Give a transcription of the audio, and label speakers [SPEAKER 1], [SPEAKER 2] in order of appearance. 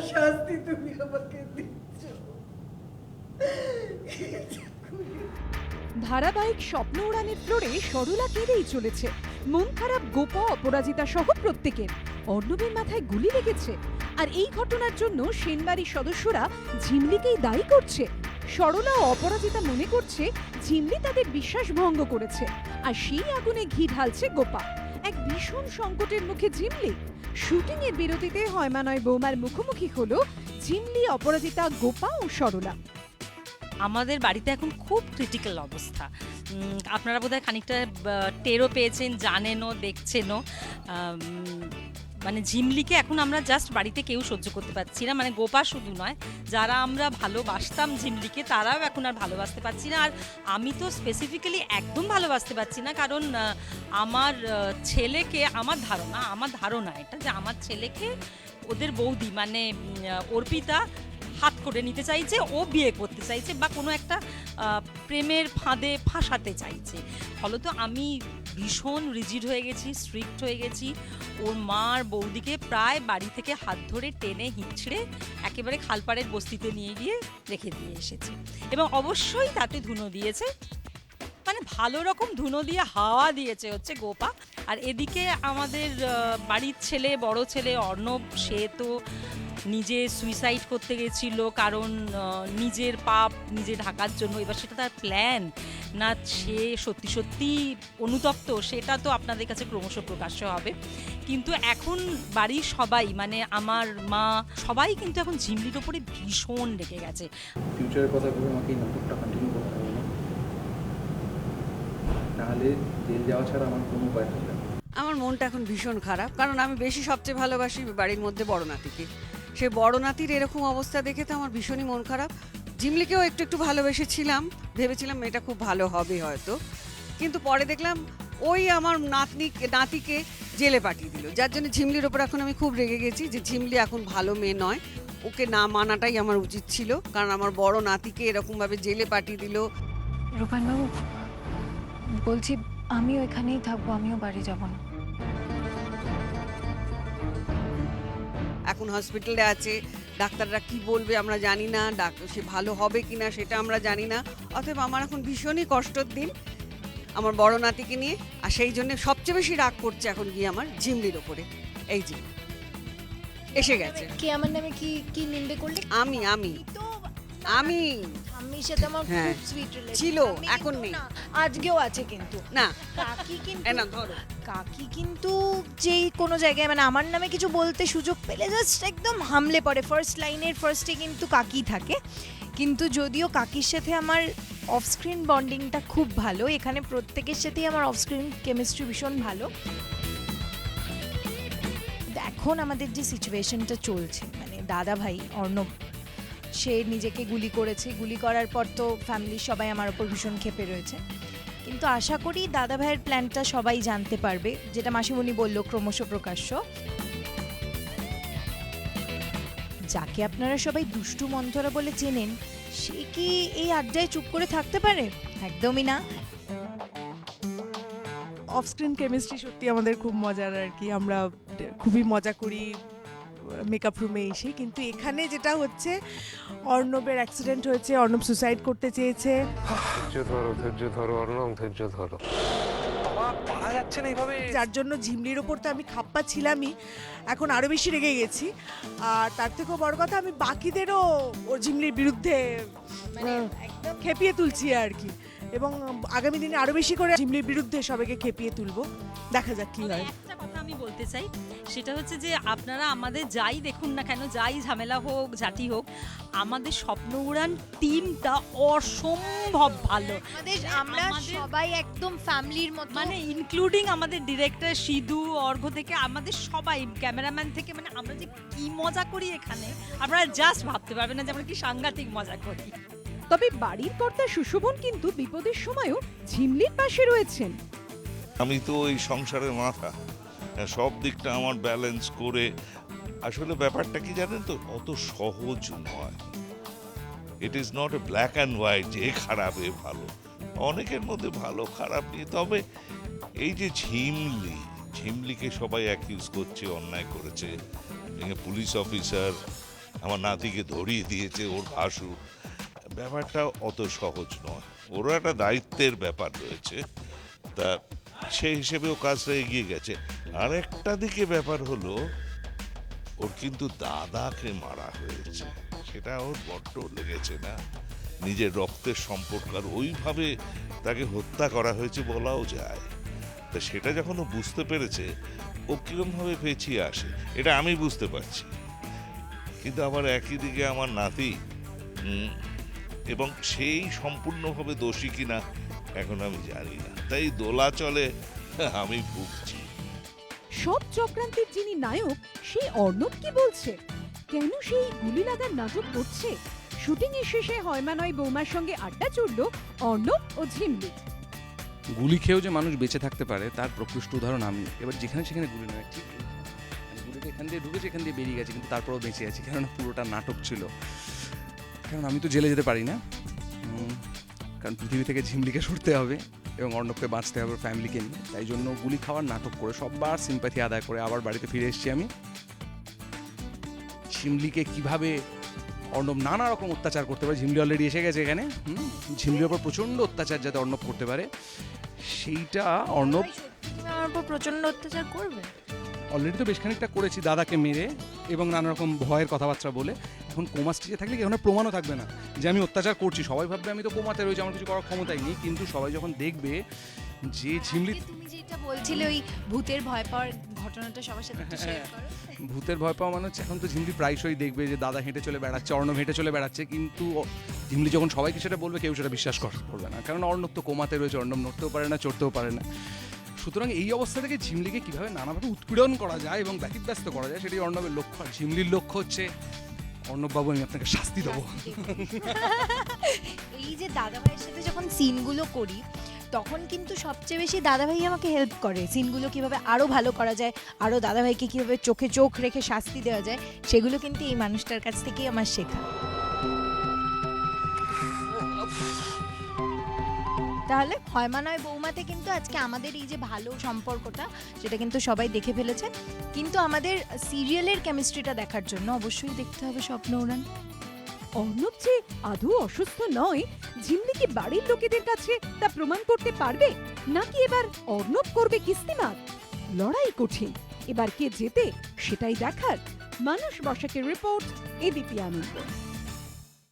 [SPEAKER 1] শাস্তি তুমি আমাকে দিচ্ছ।
[SPEAKER 2] ধারাবাহিক স্বপ্ন উড়ানের ফ্লোরে সরলা কেঁদেই চলেছে। মন খারাপ গোপা, অপরাজিতা সহ প্রত্যেকের। অর্ণবের মাথায় গুলি লেগেছে, আর এই ঘটনার জন্য সেনবাড়ির সদস্যরা ঝিমলিকেই দায়ী করছে। সরলা ও অপরাজিতা মনে করছে ঝিমলি তাদের বিশ্বাস ভঙ্গ করেছে, আর সেই আগুনে ঘি ঢালছে গোপা। এক ভীষণ সংকটের মুখে ঝিমলি। শুটিং এর বিরতিতে হয়মানয় বৌমার মুখোমুখি হলো ঝিমলি, অপরাজিতা, গোপা ও সরলা।
[SPEAKER 3] আমাদের বাড়িতে এখন খুব ক্রিটিক্যাল অবস্থা। আপনারা বোধহয় খানিকটা টেরও পেয়েছেন, জানেনও, দেখছেনও। মানে ঝিমলিকে এখন আমরা জাস্ট বাড়িতে কেউ সহ্য করতে পারছি না। মানে গোপা শুধু নয়, যারা আমরা ভালোবাসতাম ঝিমলিকে তারাও এখন আর ভালোবাসতে পারছি না। আর আমি তো স্পেসিফিক্যালি একদম ভালোবাসতে পারছি না, কারণ আমার ছেলেকে, আমার ধারণা এটা যে আমার ছেলেকে ওদের বৌদি মানে অর্পিতা হাত করে নিতে চাইছে, ও বিয়ে করতে চাইছে, বা কোনো একটা প্রেমের ফাঁদে ফাঁসাতে চাইছে। ফলত আমি ভীষণ রিজিড হয়ে গেছি, স্ট্রিক্ট হয়ে গেছি। ওর মার বৌদিকে প্রায় বাড়ি থেকে হাত ধরে টেনে হিঁচড়ে একেবারে খালপাড়ের বস্তিতে নিয়ে গিয়ে রেখে দিয়ে এসেছি। এবং অবশ্যই তাতে ধুনো দিয়েছে, মানে ভালো রকম ধুনো দিয়ে হাওয়া দিয়েছে হচ্ছে গোপা। আর এদিকে আমাদের বাড়ির ছেলে, বড় ছেলে অর্ণব, সে তো নিজে সুইসাইড করতে গেছিল, কারণ নিজের পাপ নিজে ঢাকার জন্য। এবার সেটা তার প্ল্যান না সে সত্যি সত্যি অনুতপ্ত, সেটা তো আপনাদের কাছে ক্রমশ প্রকাশ্য হবে। কিন্তু এখন বাড়ির সবাই, মানে আমার মা, সবাই কিন্তু এখন ঝিমলির ওপরে ভীষণ রেগে গেছে।
[SPEAKER 4] ফিউচারের কথা ভেবে আমাকে এই নাটকটা কন্টিনিউ করতে হবে না, নাহলে জেল যাওয়া ছাড়া আমার কোনো উপায় থাকবে না।
[SPEAKER 1] আমার মনটা এখন ভীষণ খারাপ, কারণ আমি বেশি সবচেয়ে ভালোবাসি বাড়ির মধ্যে বড় নাতিকে। সে বড় নাতির এরকম অবস্থা দেখে তো আমার ভীষণই মন খারাপ। ঝিমলিকেও একটু একটু ভালোবেসেছিলাম, ভেবেছিলাম এটা খুব ভালো হবে হয়তো, কিন্তু পরে দেখলাম ওই আমার নাতিকে জেলে পাঠিয়ে দিল, যার জন্য ঝিমলির ওপর এখন আমি খুব রেগে গেছি যে ঝিমলি এখন ভালো মেয়ে নয়, ওকে না মানাটাই আমার উচিত ছিল, কারণ আমার বড় নাতিকে এরকমভাবে জেলে পাঠিয়ে দিল।
[SPEAKER 5] রূপায়ণবাবু বলছি, আমিও এখানেই থাকবো, আমিও বাড়ি যাব না।
[SPEAKER 1] এখন হসপিটালে আছে, ডাক্তাররা কি বলবে আমরা জানি না, সে ভালো হবে কিনা সেটা আমরা জানি না। অতএব আমার এখন ভীষণই কষ্টের দিন আমার বড় নাতিকে নিয়ে, আর সেই জন্য সবচেয়ে বেশি রাগ করছে এখন গিয়ে আমার ঝিমলির ওপরে। এই যে এসে গেছে।
[SPEAKER 6] কে আমার নামে কি কি নিন্দে করলে?
[SPEAKER 1] আমি আমি
[SPEAKER 6] তো
[SPEAKER 1] আমি
[SPEAKER 6] আম্মির সাথে আমার
[SPEAKER 1] হ্যাঁ,
[SPEAKER 6] খুব সুইট রিলেশন
[SPEAKER 1] ছিল, এখন নেই।
[SPEAKER 6] আজকেও আছে কিন্তু।
[SPEAKER 1] না
[SPEAKER 6] কাকি কিন্তু
[SPEAKER 1] না ধরো,
[SPEAKER 6] কাকি কিন্তু যেই কোনো জায়গায় মানে আমার নামে কিছু বলতে সুযোগ পেলে জাস্ট একদম হামলে পড়ে। ফার্স্ট লাইনের ফার্স্টে কিন্তু কাকি থাকে, কিন্তু যদিও কাকির সাথে আমার অফ স্ক্রিন বন্ডিংটা খুব ভালো, এখানে প্রত্যেকের সাথেই আমার অফ স্ক্রিন কেমিস্ট্রি ভীষণ ভালো। এখন আমাদের যে সিচুয়েশনটা চলছে, মানে দাদা ভাই অর্ণব, সে নিজেকে গুলি করেছে, গুলি করার পর তো ফ্যামিলির সবাই আমার ওপর ভীষণ ক্ষেপে রয়েছে। কিন্তু আশা করি দাদা ভাইয়ের প্ল্যানটা সবাই জানতে পারবে, যেটা মাসিমণি বলল ক্রমশ প্রকাশ্য। যাকে আপনারা সবাই দুষ্টু মন্থরা বলে চেনেন, সে কি এই আড্ডায় চুপ করে থাকতে পারে? একদমই না।
[SPEAKER 2] অফ স্ক্রিন কেমিস্ট্রি সত্যি আমাদের খুব মজার আর কি, আমরা খুবই মজা করি মেকআপ রুমে এসে। কিন্তু এখানে যেটা হচ্ছে, অর্ণবের অ্যাক্সিডেন্ট হয়েছে, অর্ণব সুসাইড করতে চেয়েছে।
[SPEAKER 7] ধৈর্য ধরো অর্ণব, ধৈর্য ধরো। পারা যাচ্ছে না এইভাবে,
[SPEAKER 2] যার জন্য ঝিমলির ওপর তো আমি খাপ্পা ছিলামই, এখন আরো বেশি রেগে গেছি। আর তার থেকেও বড় কথা, আমি বাকিদেরও ও ঝিমলির বিরুদ্ধে খেপিয়ে তুলছি আর কি, এবং আগামী দিনে আরো বেশি করে ঝিমলির বিরুদ্ধে সবাইকে খেপিয়ে তুলবো। দেখা যাক কি হয়।
[SPEAKER 3] একটা কথা আমি বলতে চাই, সেটা হচ্ছে যে আপনারা আমাদের যাই দেখুন না কেন, যাই ঝামেলা হোক, ঝাঁটি হোক, আমাদের স্বপ্ন উড়ান টিমটা অসম্ভব ভালো।
[SPEAKER 6] আমরা সবাই একদম ফ্যামিলির মতো,
[SPEAKER 3] মানে ইনক্লুডিং আমাদের ডিরেক্টর সিধু, অর্ঘ থেকে আমাদের সবাই, ক্যামেরাম্যান থেকে, মানে আমরা যে কি মজা করি এখানে, আপনারা জাস্ট ভাবতে পারবেন না যে আমরা কি সাংঘাতিক মজা করি।
[SPEAKER 2] তবে বাড়ির কর্তা সুশোভন কিন্তু বিপদের সময়ও ঝিমলির পাশে রয়েছেন।
[SPEAKER 8] আমি তো ওই সংসারের মাথা, সব দিকটা আমার ব্যালেন্স করে। আসলে ব্যাপারটা কি জানেন তো, অত সহজ নয়। It is not a black and white যে খারাপ এ ভালো, অনেকের মধ্যে ভালো খারাপ নিয়ে। তবে এই যে ঝিমলিকে সবাই অ্যাকিউজ করছে, অন্যায় করেছে, পুলিশ অফিসার আমার নাতিকে ধরিয়ে দিয়েছে ওর ভাসুর। ব্যাপারটা অত সহজ নয়, ওরও একটা দায়িত্বের ব্যাপার রয়েছে, তা সেই হিসেবে ও কাজটা এগিয়ে গেছে। আর একটা দিকে ব্যাপার হলো, ওর কিন্তু দাদাকে মারা হয়েছে, সেটা ওর বড্ড লেগেছে না? নিজের রক্তের সম্পর্ক, আর ওইভাবে তাকে হত্যা করা হয়েছে বলাও যায়। তা সেটা যখন ও বুঝতে পেরেছে, ও কিরমভাবে পেঁচিয়ে আসে এটা আমি বুঝতে পারছি। কিন্তু আবার একই দিকে আমার নাতি, এবং সেই সম্পূর্ণভাবে দোষী কিনা এখন আমি জানি না, তাই দোলাচলে আমি ভুগছি।
[SPEAKER 2] সব চক্রান্তের যিনি নায়ক সেই অর্ণব কি বলছে? কেন সেই গুলি লাগার নাটক করছে? শুটিং এর শেষে হয়মা নয় বৌমার সঙ্গে আড্ডা জুড়ল অর্ণব ও ঝিমলি।
[SPEAKER 9] গুলি খেয়েও যে মানুষ বেঁচে থাকতে পারে তার প্রকৃষ্ট উদাহরণ আমি। এবার যেখানে সেখানে গুলি নয়, ঠিক গুলিটা এখান দিয়ে ঢুকেছে, এখান দিয়ে বেরিয়ে গেছে, কিন্তু তারপরেও বেঁচে আছি, কেননা পুরোটা নাটক ছিল। কারণ আমি তো জেলে যেতে পারি না, কারণ পৃথিবী থেকে ঝিমলিকে সরতে হবে এবং অর্ণবকে বাঁচতে হবে ফ্যামিলিকে নিয়ে। তাই জন্য গুলি খাওয়ার নাটক করে সববার সিম্প্যাথি আদায় করে আবার বাড়িতে ফিরে এসেছি আমি। ঝিমলিকে কিভাবে অর্ণব নানা রকম অত্যাচার করতে পারে, ঝিমলি অলরেডি এসে গেছে এখানে, ঝিমলির ওপর প্রচণ্ড অত্যাচার যাতে অর্ণব করতে পারে সেইটা অর্ণব
[SPEAKER 6] তুমি আমার উপর প্রচন্ড অত্যাচার করবে?
[SPEAKER 9] অলরেডি তো বেশ খানিকটা করেছি, দাদাকে মেরে এবং নানা রকম ভয়ের কথাবার্তা বলে। এখন কোমা স্টেজে থাকলে কি ওখানে প্রমাণও থাকবে না যে আমি অত্যাচার করছি, সবাই ভাববে আমি তো কোমাতে রয়েছি, আমার কিছু করার ক্ষমতাই নেই। কিন্তু সবাই যখন দেখবে যে ঝিমলি,
[SPEAKER 6] তুমি যেটা বলছিলে ওই ভূতের ভয় পাওয়ার ঘটনাটা সবার সাথে একটু শেয়ার করো।
[SPEAKER 9] ভূতের ভয় পাওয়া মানে হচ্ছে, এখন তো ঝিমলি প্রায়শই দেখবে যে দাদা হেঁটে চলে বেড়াচ্ছে, অর্ণব হেঁটে চলে বেড়াচ্ছে, কিন্তু ঝিমলি যখন সবাইকে সেটা বলবে কেউ সেটা বিশ্বাস করবে না, কারণ অর্ণব তো কোমাতে রয়েছে, অর্ণব নড়তেও পারে না, চড়তেও পারে না। সুতরাং এই অবস্থা থেকে ঝিমলিকে কীভাবে নানাভাবে উৎপীড়ন করা যায় এবং ব্যতিব্যস্ত করা যায় সেটাই অর্ণবের লক্ষ্য। আর ঝিমলির লক্ষ্য হচ্ছে, অর্ণববাবু আমি আপনাকে শাস্তি দেবো।
[SPEAKER 6] এই যে দাদাভাইয়ের সাথে যখন সিনগুলো করি তখন কিন্তু সবচেয়ে বেশি দাদাভাই আমাকে হেল্প করে, সিনগুলো কিভাবে আরও ভালো করা যায়, আরও দাদাভাইকে কিভাবে চোখে চোখ রেখে শাস্তি দেওয়া যায়, সেগুলো কিন্তু এই মানুষটার কাছ থেকেই আমার শেখা। তাহলে হয়মা নয় বৌমাতে কিন্তু আজকে আমাদের এই যে ভালো সম্পর্কটা সেটা কিন্তু সবাই দেখে ফেলেছে, কিন্তু আমাদের সিরিয়ালের কেমিস্ট্রিটা দেখার জন্য অবশ্যই দেখতে হবে স্বপ্ন উড়ান।
[SPEAKER 2] অর্ণব যে আদৌ অসুস্থ নয়, ঝিমলি কি বাড়ির লোকেদের কাছে তা প্রমাণ করতে পারবে, নাকি এবার অর্ণব করবে কিস্তিমাত? লড়াই কঠিন, এবার কে জেতে সেটাই দেখার। মানস বসাকের রিপোর্ট, এবিপি আনন্দ।